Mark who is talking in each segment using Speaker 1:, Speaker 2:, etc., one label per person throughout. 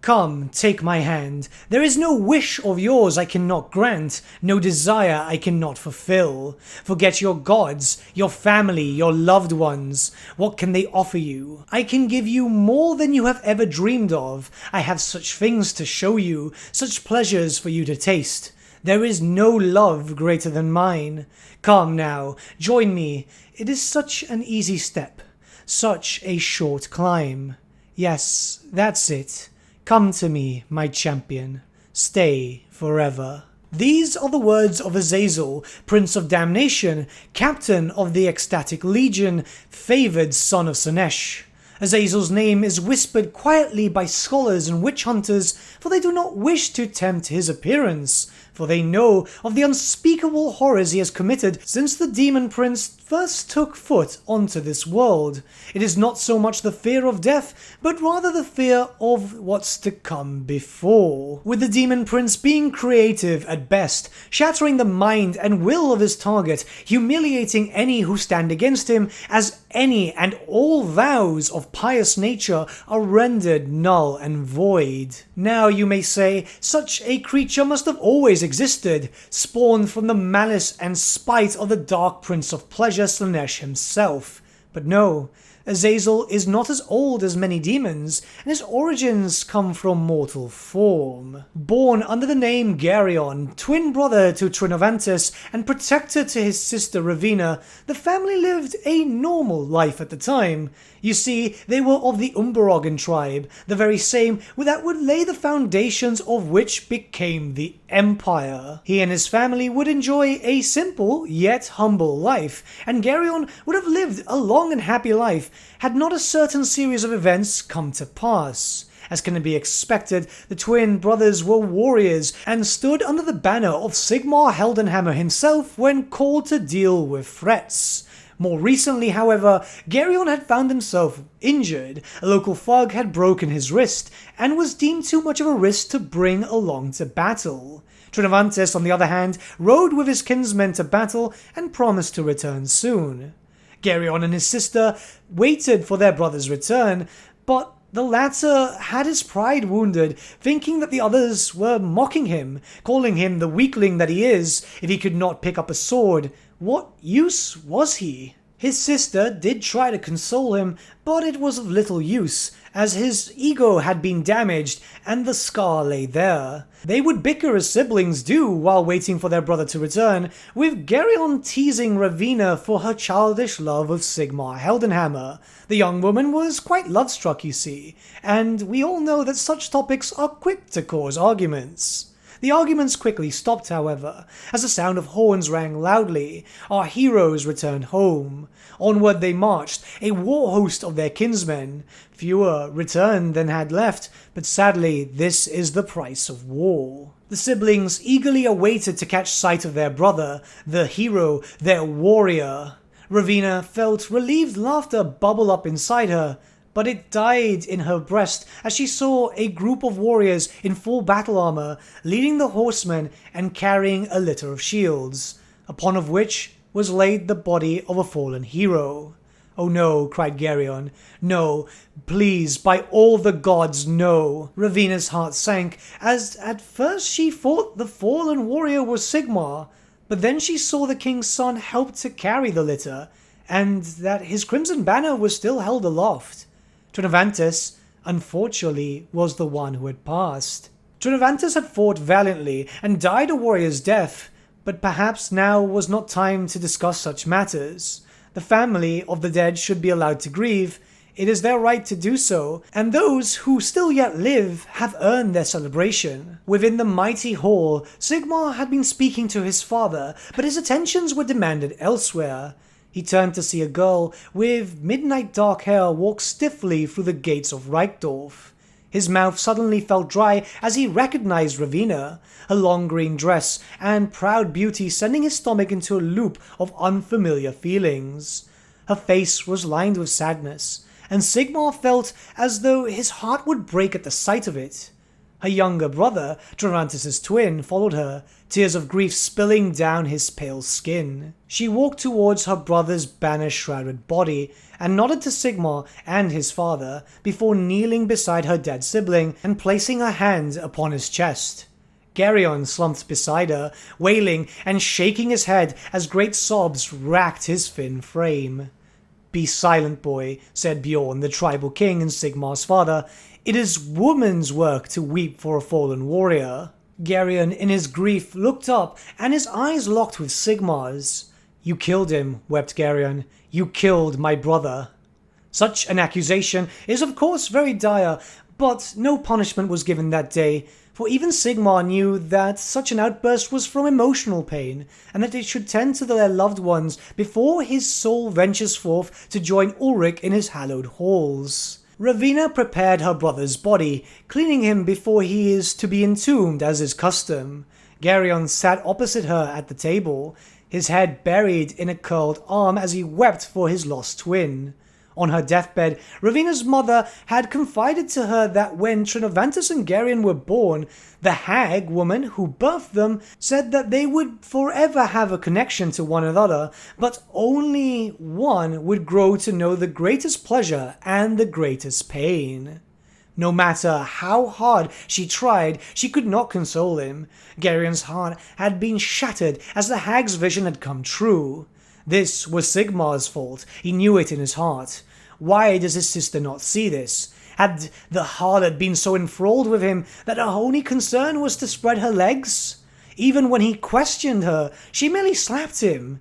Speaker 1: Come, take my hand. There is no wish of yours I cannot grant, no desire I cannot fulfill. Forget your gods, your family, your loved ones. What can they offer you? I can give you more than you have ever dreamed of. I have such things to show you, such pleasures for you to taste. There is no love greater than mine. Come now, join me. It is such an easy step, such a short climb. Yes, that's it. Come to me, my champion. Stay forever. These are the words of Azazel, Prince of Damnation, Captain of the Ecstatic Legion, favoured son of Sinesh. Azazel's name is whispered quietly by scholars and witch hunters, for they do not wish to tempt his appearance, for they know of the unspeakable horrors he has committed since the Demon Prince first took foot onto this world. It is not so much the fear of death, but rather the fear of what's to come before. With the Demon Prince being creative at best, shattering the mind and will of his target, humiliating any who stand against him, as any and all vows of pious nature are rendered null and void. Now you may say, such a creature must have always existed, spawned from the malice and spite of the Dark Prince of Pleasure, Slaanesh himself. But no, Azazel is not as old as many demons, and his origins come from mortal form. Born under the name Garyon, twin brother to Trinovantes and protector to his sister Ravina, the family lived a normal life at the time. You see, they were of the Umbarogan tribe, the very same that would lay the foundations of which became the Empire. He and his family would enjoy a simple yet humble life, and Garyon would have lived a long and happy life had not a certain series of events come to pass. As can be expected, the twin brothers were warriors and stood under the banner of Sigmar Heldenhammer himself when called to deal with threats. More recently, however, Garyon had found himself injured. A local thug had broken his wrist, and was deemed too much of a risk to bring along to battle. Trinovantes, on the other hand, rode with his kinsmen to battle and promised to return soon. Garyon and his sister waited for their brother's return, but the latter had his pride wounded, thinking that the others were mocking him, calling him the weakling that he is if he could not pick up a sword. What use was he? His sister did try to console him, but it was of little use, as his ego had been damaged and the scar lay there. They would bicker as siblings do while waiting for their brother to return, with Garyon teasing Ravina for her childish love of Sigmar Heldenhammer. The young woman was quite love-struck, you see, and we all know that such topics are quick to cause arguments. The arguments quickly stopped, however, as the sound of horns rang loudly. Our heroes returned home. Onward they marched, a war host of their kinsmen. Fewer returned than had left, but sadly this is the price of war. The siblings eagerly awaited to catch sight of their brother, the hero, their warrior. Ravina felt relieved laughter bubble up inside her, but it died in her breast as she saw a group of warriors in full battle armor leading the horsemen and carrying a litter of shields, upon of which was laid the body of a fallen hero. "Oh no," cried Garyon. "No, please, by all the gods, no." Ravina's heart sank, as at first she thought the fallen warrior was Sigmar, but then she saw the king's son help to carry the litter, and that his crimson banner was still held aloft. Trinovantes, unfortunately, was the one who had passed. Trinovantes had fought valiantly and died a warrior's death, but perhaps now was not time to discuss such matters. The family of the dead should be allowed to grieve. It is their right to do so, and those who still yet live have earned their celebration. Within the mighty hall, Sigmar had been speaking to his father, but his attentions were demanded elsewhere. He turned to see a girl with midnight dark hair walk stiffly through the gates of Reichdorf. His mouth suddenly felt dry as he recognized Ravina, her long green dress and proud beauty sending his stomach into a loop of unfamiliar feelings. Her face was lined with sadness, and Sigmar felt as though his heart would break at the sight of it. Her younger brother, Trinovantes' twin, followed her, tears of grief spilling down his pale skin. She walked towards her brother's banner-shrouded body and nodded to Sigmar and his father before kneeling beside her dead sibling and placing her hand upon his chest. Garyon slumped beside her, wailing and shaking his head as great sobs racked his thin frame. "Be silent, boy," said Bjorn, the tribal king and Sigmar's father. "It is woman's work to weep for a fallen warrior." Garyon, in his grief, looked up, and his eyes locked with Sigmar's. "You killed him," wept Garyon. "You killed my brother." Such an accusation is of course very dire, but no punishment was given that day, for even Sigmar knew that such an outburst was from emotional pain, and that it should tend to their loved ones before his soul ventures forth to join Ulrich in his hallowed halls. Ravina prepared her brother's body, cleaning him before he is to be entombed as is custom. Garyon sat opposite her at the table, his head buried in a curled arm as he wept for his lost twin. On her deathbed, Ravina's mother had confided to her that when Trinovantes and Garyon were born, the hag woman who birthed them said that they would forever have a connection to one another, but only one would grow to know the greatest pleasure and the greatest pain. No matter how hard she tried, she could not console him. Garyon's heart had been shattered as the hag's vision had come true. This was Sigmar's fault, he knew it in his heart. Why does his sister not see this? Had the harlot been so enthralled with him that her only concern was to spread her legs? Even when he questioned her, she merely slapped him.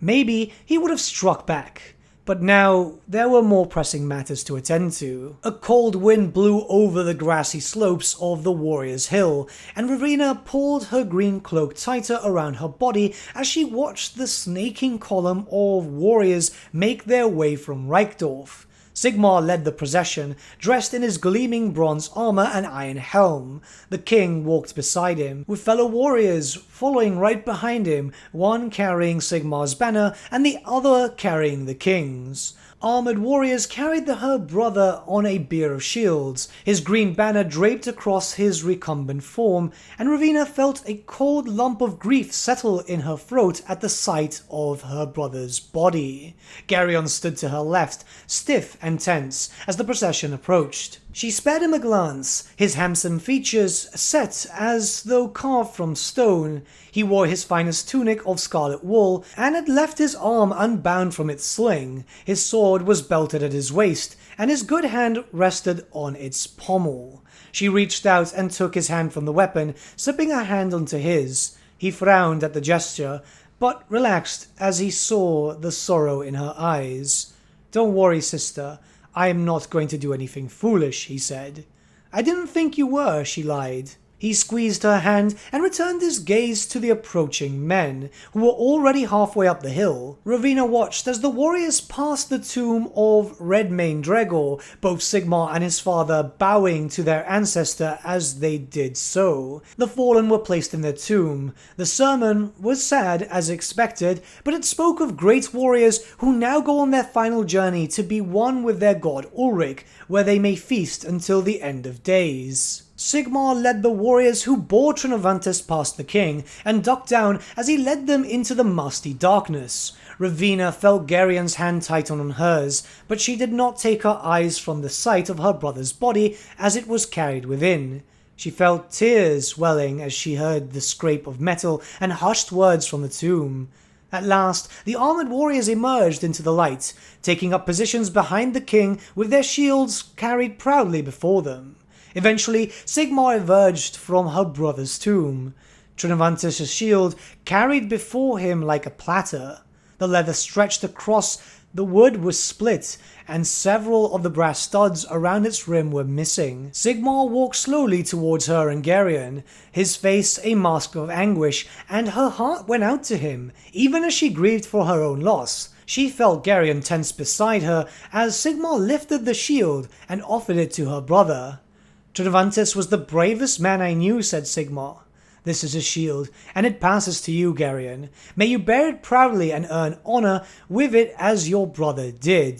Speaker 1: Maybe he would have struck back. But now there were more pressing matters to attend to. A cold wind blew over the grassy slopes of the Warriors' Hill, and Ravina pulled her green cloak tighter around her body as she watched the snaking column of warriors make their way from Reichdorf. Sigmar led the procession, dressed in his gleaming bronze armor and iron helm. The king walked beside him, with fellow warriors following right behind him, one carrying Sigmar's banner and the other carrying the king's. Armored warriors carried her brother on a bier of shields, his green banner draped across his recumbent form, and Ravina felt a cold lump of grief settle in her throat at the sight of her brother's body. Garyon stood to her left, stiff and tense, as the procession approached. She spared him a glance, his handsome features set as though carved from stone. He wore his finest tunic of scarlet wool, and had left his arm unbound from its sling. His sword was belted at his waist, and his good hand rested on its pommel. She reached out and took his hand from the weapon, slipping her hand onto his. He frowned at the gesture, but relaxed as he saw the sorrow in her eyes. "Don't worry, sister. I am not going to do anything foolish," he said. "I didn't think you were," she lied. He squeezed her hand and returned his gaze to the approaching men, who were already halfway up the hill. Ravina watched as the warriors passed the tomb of Redmane Dregor, both Sigmar and his father bowing to their ancestor as they did so. The fallen were placed in their tomb. The sermon was sad as expected, but it spoke of great warriors who now go on their final journey to be one with their god Ulrich, where they may feast until the end of days. Sigmar led the warriors who bore Trinovantes past the king, and ducked down as he led them into the musty darkness. Ravina felt Garyon's hand tighten on hers, but she did not take her eyes from the sight of her brother's body as it was carried within. She felt tears welling as she heard the scrape of metal and hushed words from the tomb. At last, the armored warriors emerged into the light, taking up positions behind the king with their shields carried proudly before them. Eventually, Sigmar emerged from her brother's tomb, Trinovantes' shield carried before him like a platter. The leather stretched across, the wood was split, and several of the brass studs around its rim were missing. Sigmar walked slowly towards her and Garyon, his face a mask of anguish, and her heart went out to him, even as she grieved for her own loss. She felt Garyon tense beside her as Sigmar lifted the shield and offered it to her brother. "Trinovantes was the bravest man I knew," said Sigmar. "This is his shield, and it passes to you, Garyon. May you bear it proudly and earn honor with it as your brother did."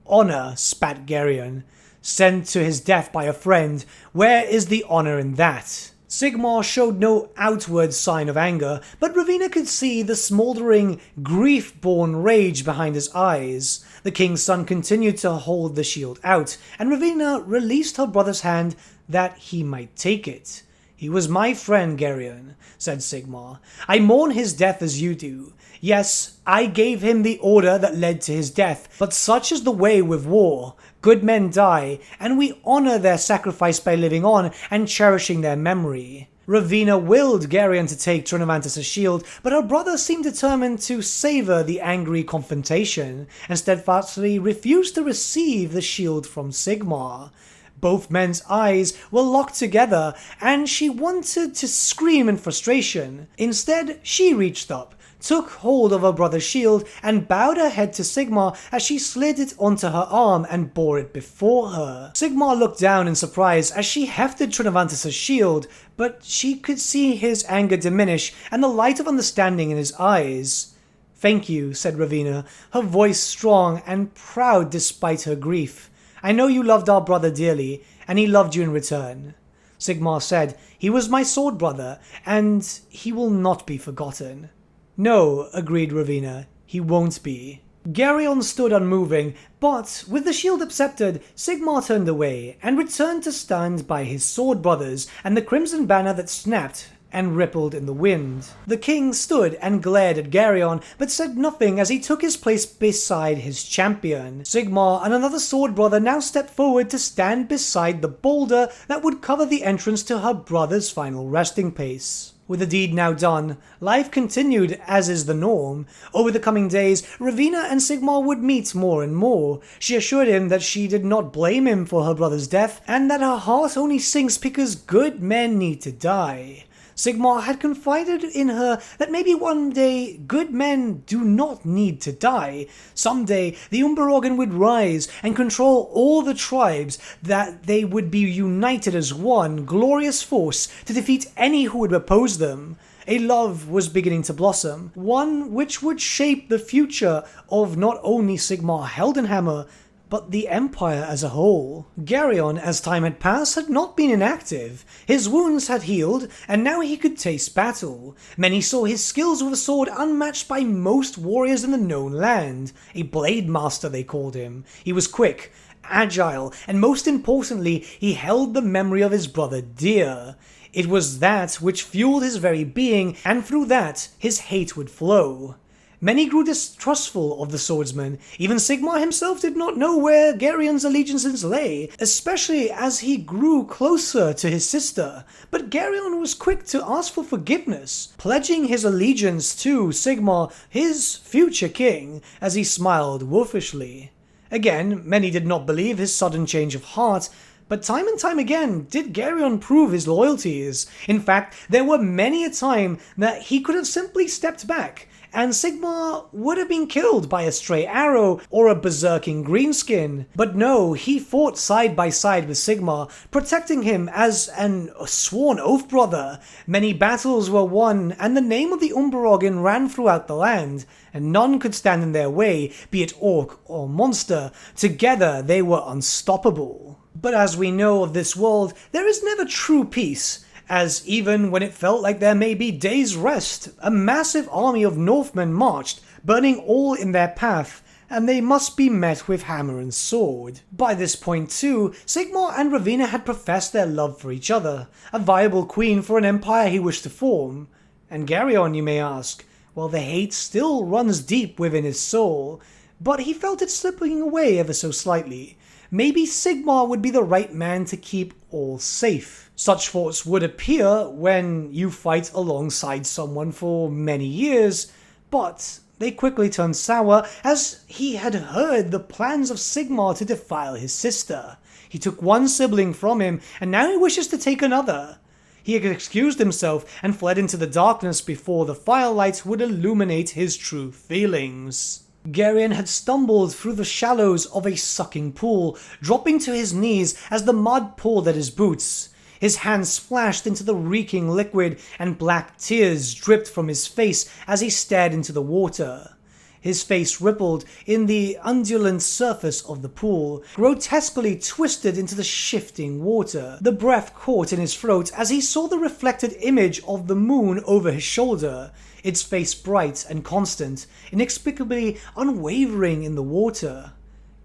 Speaker 1: "Honor," spat Garyon. Sent to his death by a friend, where is the honor in that? Sigmar showed no outward sign of anger, but Ravina could see the smouldering, grief-born rage behind his eyes. The king's son continued to hold the shield out, and Ravina released her brother's hand that he might take it. "He was my friend, Garyon," said Sigmar. "I mourn his death as you do. Yes, I gave him the order that led to his death, but such is the way with war. Good men die, and we honor their sacrifice by living on and cherishing their memory." Ravina willed Garyon to take Trinovantus' shield, but her brother seemed determined to savor the angry confrontation, and steadfastly refused to receive the shield from Sigmar. Both men's eyes were locked together, and she wanted to scream in frustration. Instead, she reached up, took hold of her brother's shield, and bowed her head to Sigmar as she slid it onto her arm and bore it before her. Sigmar looked down in surprise as she hefted Trinovantus' shield, but she could see his anger diminish and the light of understanding in his eyes. "Thank you," said Ravina, her voice strong and proud despite her grief. "I know you loved our brother dearly, and he loved you in return." Sigmar said, "He was my sword brother, and he will not be forgotten." "No," agreed Ravina, "he won't be." Garyon stood unmoving, but with the shield accepted, Sigmar turned away and returned to stand by his sword brothers and the crimson banner that snapped and rippled in the wind. The king stood and glared at Garyon, but said nothing as he took his place beside his champion. Sigmar and another sword brother now stepped forward to stand beside the boulder that would cover the entrance to her brother's final resting place. With the deed now done, life continued as is the norm. Over the coming days, Ravina and Sigmar would meet more and more. She assured him that she did not blame him for her brother's death, and that her heart only sinks because good men need to die. Sigmar had confided in her that maybe one day good men do not need to die. Someday the Umberorgan would rise and control all the tribes, that they would be united as one glorious force to defeat any who would oppose them. A love was beginning to blossom, one which would shape the future of not only Sigmar Heldenhammer, but the Empire as a whole. Garyon, as time had passed, had not been inactive. His wounds had healed, and now he could taste battle. Many saw his skills with a sword unmatched by most warriors in the known land. A blade master, they called him. He was quick, agile, and most importantly, he held the memory of his brother dear. It was that which fueled his very being, and through that, his hate would flow. Many grew distrustful of the swordsman. Even Sigmar himself did not know where Garyon's allegiances lay, especially as he grew closer to his sister. But Garyon was quick to ask for forgiveness, pledging his allegiance to Sigmar, his future king, as he smiled wolfishly. Again, many did not believe his sudden change of heart, but time and time again did Garyon prove his loyalties. In fact, there were many a time that he could have simply stepped back, and Sigmar would have been killed by a stray arrow or a berserking greenskin. But no, he fought side by side with Sigmar, protecting him as an sworn oath brother. Many battles were won, and the name of the Umberorgan ran throughout the land, and none could stand in their way, be it orc or monster. Together they were unstoppable. But as we know of this world, there is never true peace, as even when it felt like there may be days' rest, a massive army of Northmen marched, burning all in their path, and they must be met with hammer and sword. By this point too, Sigmar and Ravina had professed their love for each other, a viable queen for an empire he wished to form. And Garyon, you may ask? Well, the hate still runs deep within his soul, but he felt it slipping away ever so slightly. Maybe Sigmar would be the right man to keep all safe. Such thoughts would appear when you fight alongside someone for many years, but they quickly turned sour as he had heard the plans of Sigmar to defile his sister. He took one sibling from him, and now he wishes to take another. He had excused himself and fled into the darkness before the firelight would illuminate his true feelings. Garyon had stumbled through the shallows of a sucking pool, dropping to his knees as the mud pulled at his boots. His hands splashed into the reeking liquid, and black tears dripped from his face as he stared into the water. His face rippled in the undulant surface of the pool, grotesquely twisted into the shifting water. The breath caught in his throat as he saw the reflected image of the moon over his shoulder, its face bright and constant, inexplicably unwavering in the water.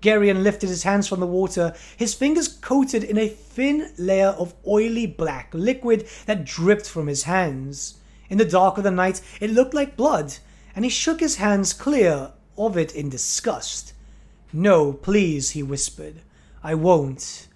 Speaker 1: Garyon lifted his hands from the water, his fingers coated in a thin layer of oily black liquid that dripped from his hands. In the dark of the night, it looked like blood, and he shook his hands clear of it in disgust. "No, please," he whispered. "I won't."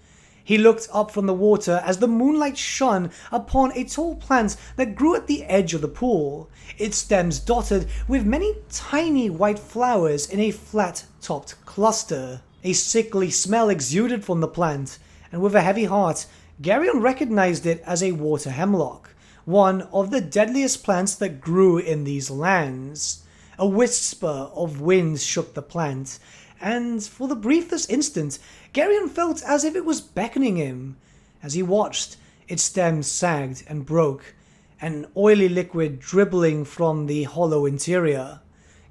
Speaker 1: He looked up from the water as the moonlight shone upon a tall plant that grew at the edge of the pool, its stems dotted with many tiny white flowers in a flat-topped cluster. A sickly smell exuded from the plant, and with a heavy heart, Garyon recognized it as a water hemlock, one of the deadliest plants that grew in these lands. A whisper of wind shook the plant, and for the briefest instant, Garyon felt as if it was beckoning him. As he watched, its stems sagged and broke, an oily liquid dribbling from the hollow interior.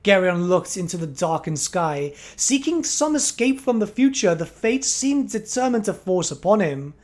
Speaker 1: Garyon looked into the darkened sky, seeking some escape from the future the fates seemed determined to force upon him.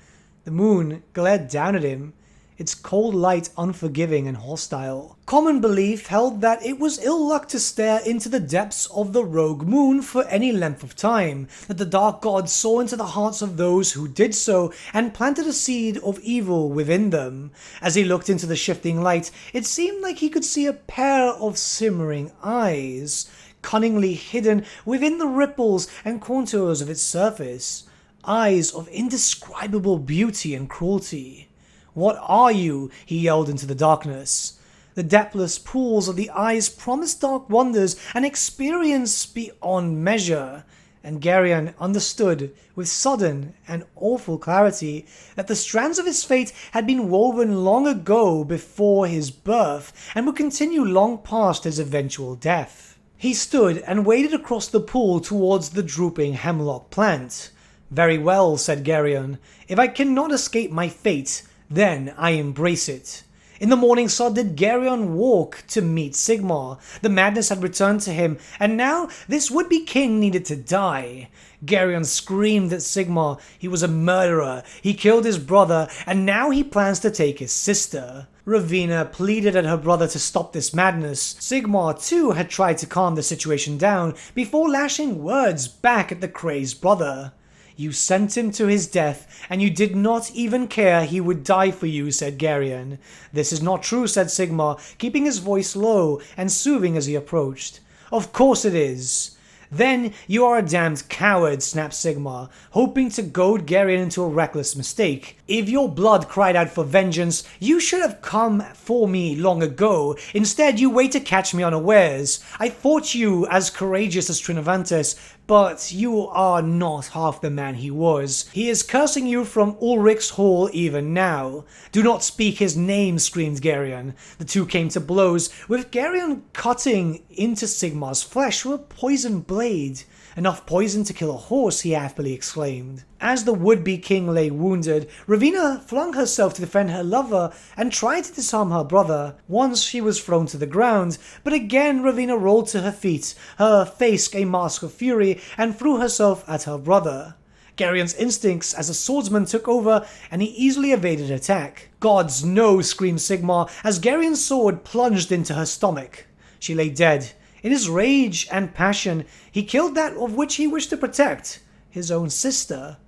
Speaker 1: The moon glared down at him, its cold light unforgiving and hostile. Common belief held that it was ill luck to stare into the depths of the rogue moon for any length of time, that the dark god saw into the hearts of those who did so and planted a seed of evil within them. As he looked into the shifting light, it seemed like he could see a pair of simmering eyes, cunningly hidden within the ripples and contours of its surface. Eyes of indescribable beauty and cruelty. "What are you?" he yelled into the darkness. The depthless pools of the eyes promised dark wonders and experience beyond measure, and Garyon understood with sudden and awful clarity that the strands of his fate had been woven long ago before his birth and would continue long past his eventual death. He stood and waded across the pool towards the drooping hemlock plant. "Very well," said Garyon. "If I cannot escape my fate, then I embrace it." In the morning sun did Garyon walk to meet Sigmar. The madness had returned to him, and now this would-be king needed to die. Garyon screamed at Sigmar. He was a murderer. He killed his brother, and now he plans to take his sister. Ravina pleaded at her brother to stop this madness. Sigmar too had tried to calm the situation down before lashing words back at the crazed brother. "You sent him to his death, and you did not even care he would die for you," said Garyon. "This is not true," said Sigmar, keeping his voice low and soothing as he approached. "Of course it is." "Then you are a damned coward," snapped Sigmar, hoping to goad Garyon into a reckless mistake. "If your blood cried out for vengeance, you should have come for me long ago. Instead, you wait to catch me unawares. I thought you as courageous as Trinovantes, but you are not half the man he was. He is cursing you from Ulrich's Hall even now." "Do not speak his name," screamed Garyon. The two came to blows, with Garyon cutting into Sigmar's flesh with a poisoned blade. "Enough poison to kill a horse," he happily exclaimed. As the would-be king lay wounded, Ravina flung herself to defend her lover and tried to disarm her brother. Once she was thrown to the ground, but again Ravina rolled to her feet, her face a mask of fury, and threw herself at her brother. Garyon's instincts as a swordsman took over, and he easily evaded attack. "Gods, no!" screamed Sigmar as Garyon's sword plunged into her stomach. She lay dead. In his rage and passion, he killed that of which he wished to protect, his own sister.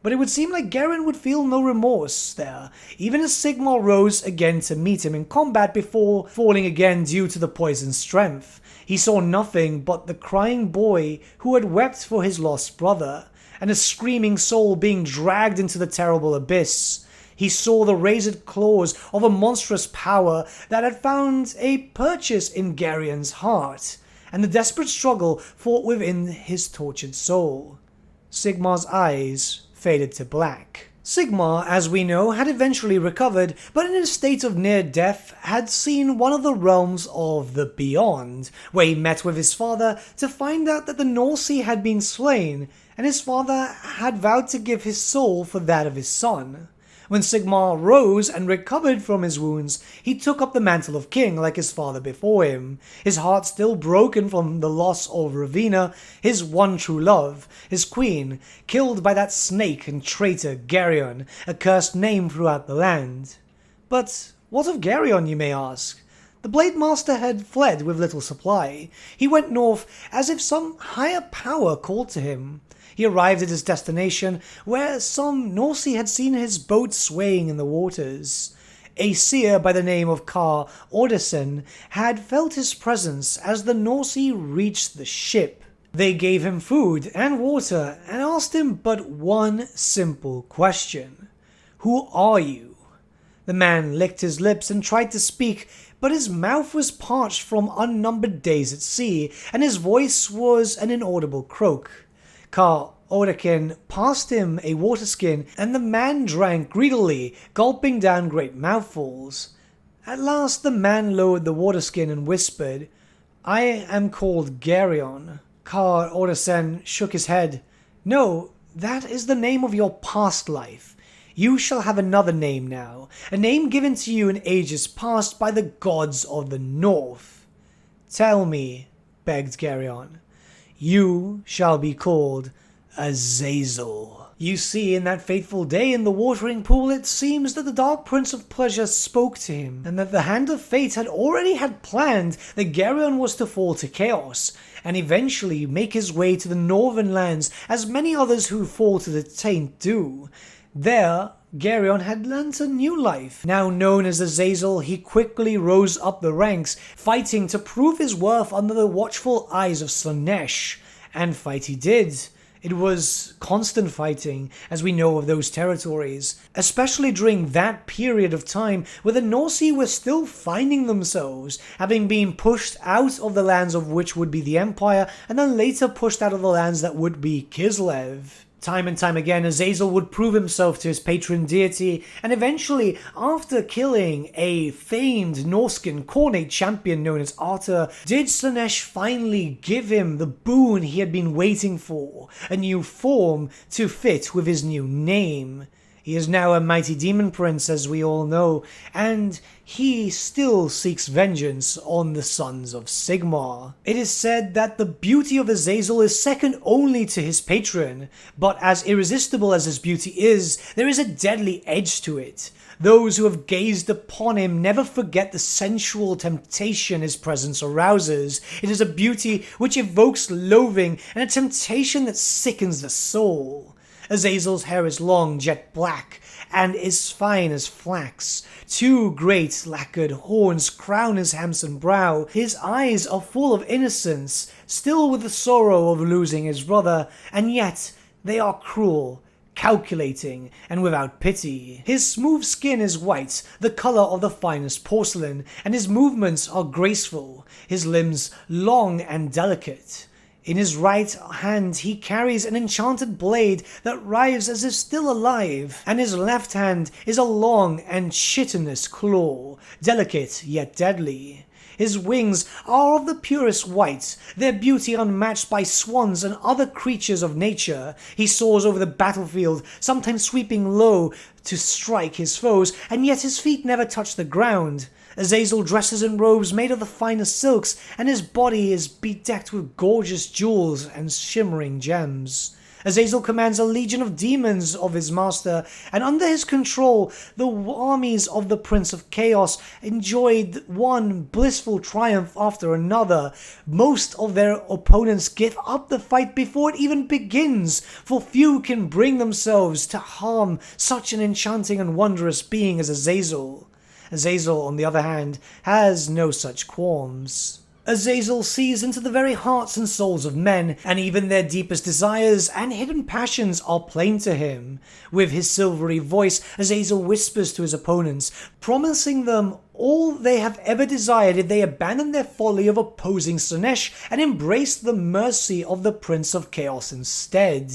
Speaker 1: But it would seem like Garyon would feel no remorse there, even as Sigmar rose again to meet him in combat before falling again due to the poison's strength. He saw nothing but the crying boy who had wept for his lost brother, and a screaming soul being dragged into the terrible abyss. He saw the razed claws of a monstrous power that had found a purchase in Garyon's heart, and the desperate struggle fought within his tortured soul. Sigmar's eyes faded to black. Sigmar, as we know, had eventually recovered, but in a state of near death had seen one of the realms of the beyond, where he met with his father to find out that the Norsi had been slain, and his father had vowed to give his soul for that of his son. When Sigmar rose and recovered from his wounds, he took up the mantle of king like his father before him, his heart still broken from the loss of Ravina, his one true love, his queen, killed by that snake and traitor Garyon, a cursed name throughout the land. But what of Garyon, you may ask? The Blade Master had fled with little supply. He went north as if some higher power called to him. He arrived at his destination, where some Norsi had seen his boat swaying in the waters. A seer by the name of Kar Ordesen had felt his presence as the Norsi reached the ship. They gave him food and water and asked him but one simple question. Who are you? The man licked his lips and tried to speak, but his mouth was parched from unnumbered days at sea, and his voice was an inaudible croak. Kar Ordesen passed him a water skin, and the man drank greedily, gulping down great mouthfuls. At last the man lowered the water skin and whispered, "I am called Garyon." Kar Ordesen shook his head. "No, that is the name of your past life. You shall have another name now, a name given to you in ages past by the gods of the north." "Tell me," begged Garyon. "You shall be called Azazel." You see, in that fateful day in the watering pool, it seems that the Dark Prince of Pleasure spoke to him, and that the Hand of Fate had already had planned that Garyon was to fall to chaos, and eventually make his way to the northern lands, as many others who fall to the taint do. There, Garyon had learnt a new life. Now known as Azazel, he quickly rose up the ranks, fighting to prove his worth under the watchful eyes of Slaanesh. And fight he did. It was constant fighting, as we know of those territories, especially during that period of time where the Norsi were still finding themselves, having been pushed out of the lands of which would be the Empire, and then later pushed out of the lands that would be Kislev. Time and time again, Azazel would prove himself to his patron deity, and eventually, after killing a famed Norscan Khornate champion known as Arthur, did Slaanesh finally give him the boon he had been waiting for, a new form to fit with his new name. He is now a mighty demon prince, as we all know, and he still seeks vengeance on the sons of Sigmar. It is said that the beauty of Azazel is second only to his patron, but as irresistible as his beauty is, there is a deadly edge to it. Those who have gazed upon him never forget the sensual temptation his presence arouses. It is a beauty which evokes loathing and a temptation that sickens the soul. Azazel's hair is long, jet black, and is fine as flax. Two great lacquered horns crown his handsome brow. His eyes are full of innocence, still with the sorrow of losing his brother, and yet they are cruel, calculating, and without pity. His smooth skin is white, the color of the finest porcelain, and his movements are graceful, his limbs long and delicate. In his right hand he carries an enchanted blade that writhes as if still alive, and his left hand is a long and chitinous claw, delicate yet deadly. His wings are of the purest white, their beauty unmatched by swans and other creatures of nature. He soars over the battlefield, sometimes sweeping low to strike his foes, and yet his feet never touch the ground. Azazel dresses in robes made of the finest silks, and his body is bedecked with gorgeous jewels and shimmering gems. Azazel commands a legion of demons of his master, and under his control, the armies of the Prince of Chaos enjoyed one blissful triumph after another. Most of their opponents give up the fight before it even begins, for few can bring themselves to harm such an enchanting and wondrous being as Azazel. Azazel, on the other hand, has no such qualms. Azazel sees into the very hearts and souls of men, and even their deepest desires and hidden passions are plain to him. With his silvery voice, Azazel whispers to his opponents, promising them all they have ever desired if they abandon their folly of opposing Slaanesh and embrace the mercy of the Prince of Chaos instead.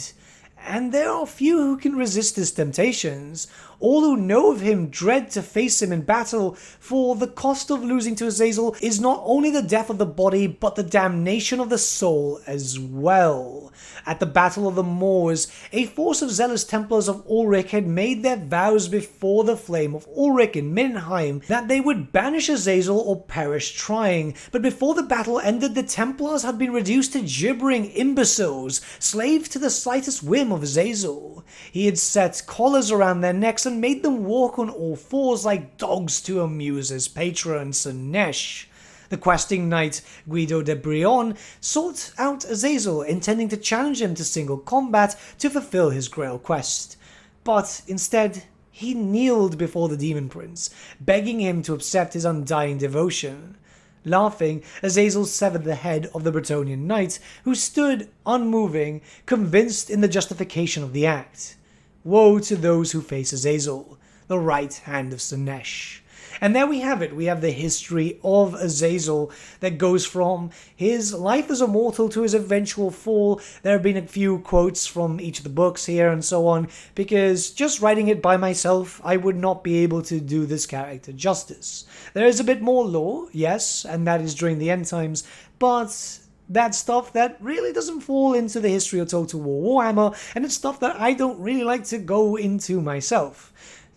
Speaker 1: And there are few who can resist his temptations. All who know of him dread to face him in battle, for the cost of losing to Azazel is not only the death of the body, but the damnation of the soul as well. At the Battle of the Moors, a force of zealous Templars of Ulrich had made their vows before the flame of Ulrich in Mindenheim that they would banish Azazel or perish trying, but before the battle ended, the Templars had been reduced to gibbering imbeciles, slaves to the slightest whim of Azazel. He had set collars around their necks and made them walk on all fours like dogs to amuse his patron, Sinesh. The questing knight Guido de Brion sought out Azazel, intending to challenge him to single combat to fulfill his Grail quest. But instead, he kneeled before the Demon Prince, begging him to accept his undying devotion. Laughing, Azazel severed the head of the Bretonnian knight, who stood unmoving, convinced in the justification of the act. Woe to those who face Azazel, the right hand of Sinesh. And there we have it. We have the history of Azazel that goes from his life as a mortal to his eventual fall. There have been a few quotes from each of the books here and so on, because just writing it by myself, I would not be able to do this character justice. There is a bit more lore, yes, and that is during the end times, but that's stuff that really doesn't fall into the history of Total War Warhammer, and it's stuff that I don't really like to go into myself.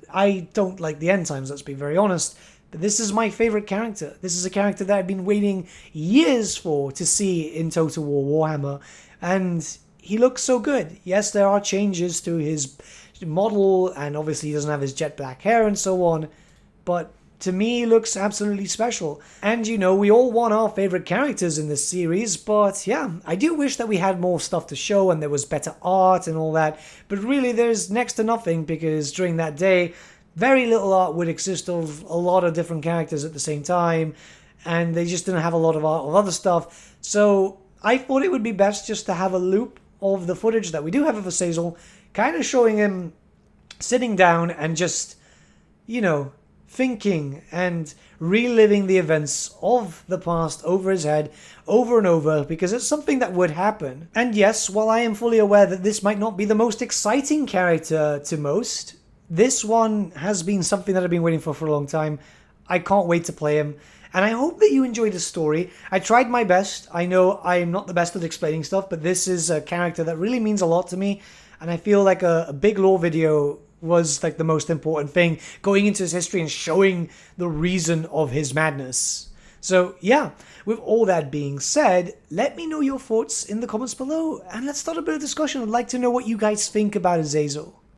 Speaker 1: I don't like the end times, let's be very honest, but this is my favorite character. This is a character that I've been waiting years for to see in Total War Warhammer, and he looks so good. Yes, there are changes to his model, and obviously he doesn't have his jet black hair and so on, but to me, he looks absolutely special. And you know, we all want our favorite characters in this series, but yeah, I do wish that we had more stuff to show and there was better art and all that, but really there's next to nothing, because during that day, very little art would exist of a lot of different characters at the same time, and they just didn't have a lot of art of other stuff. So I thought it would be best just to have a loop of the footage that we do have of Azazel, kind of showing him sitting down and just, you know, thinking and reliving the events of the past over his head over and over, because it's something that would happen. And yes, while I am fully aware that this might not be the most exciting character to most, this one has been something that I've been waiting for a long time. I can't wait to play him, and I hope that you enjoyed the story. I tried my best. I know I am not the best at explaining stuff, but this is a character that really means a lot to me, and I feel like a big lore video was like the most important thing, going into his history and showing the reason of his madness. So yeah, with all that being said, let me know your thoughts in the comments below, and let's start a bit of discussion. I'd like to know what you guys think about Azazel.